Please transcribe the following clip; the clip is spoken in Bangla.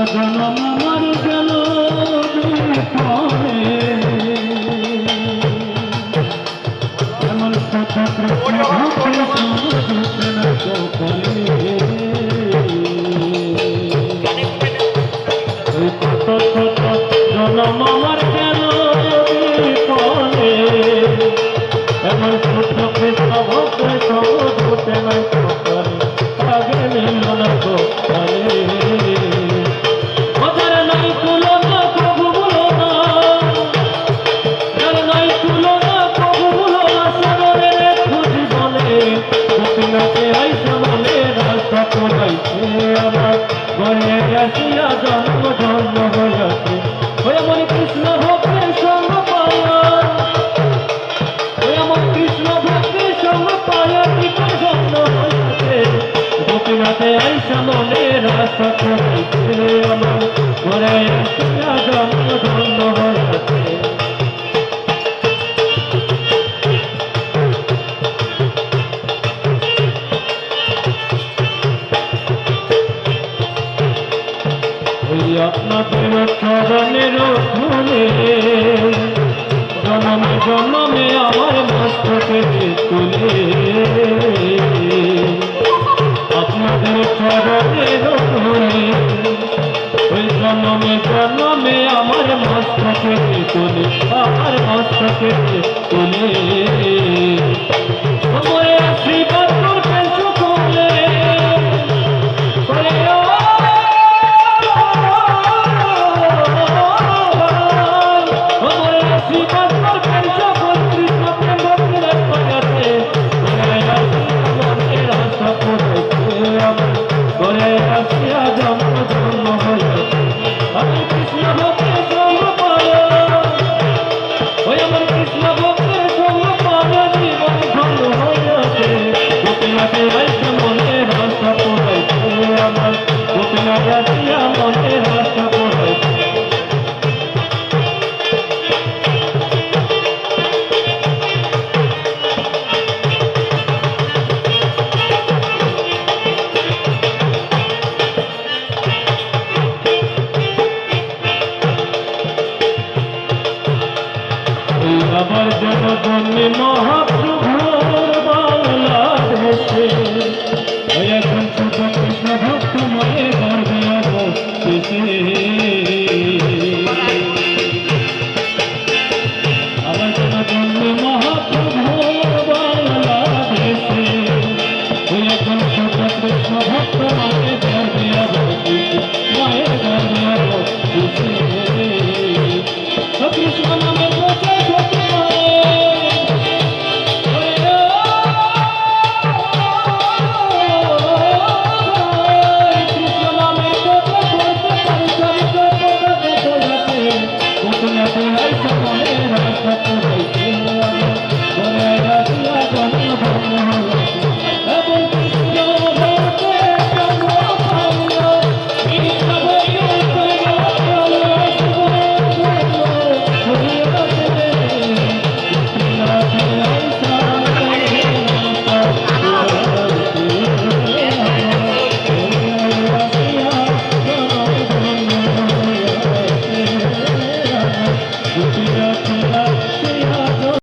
জনম আমার গেল এমন কথা জনম আমার গেল এমন ছোট কৃষ্ণ ভক্ত সবুতে নাই আগে নিল না জন্ম ধন্য হয়েছে এমন কৃষ্ণ ভক্তের সঙ্গ পায়া এমন কৃষ্ণ ভক্তের সঙ্গ পায়া কৃষ্ণ জন্ম হয়েছে গোপীনাথে আইসা মনের আশা করেছে আমার ঘরে আসিয়া জন্ম ধন্য হয়েছে আপনাদের চরণের ধুলে জনমে জনমে আমার মস্তকে তুলে আপনাদের চরণের ধুলে ওই জনমে জনমে আমার মস্তকে তুলে আমার মস্তকে তুলে আমার আশীর্বাদ করবেন সকলে আবার জনগণে মহাপ্রভুর বাংলাদেশে এখন শুধু কৃষ্ণ ভক্ত মনে গর্বে অবস্থিত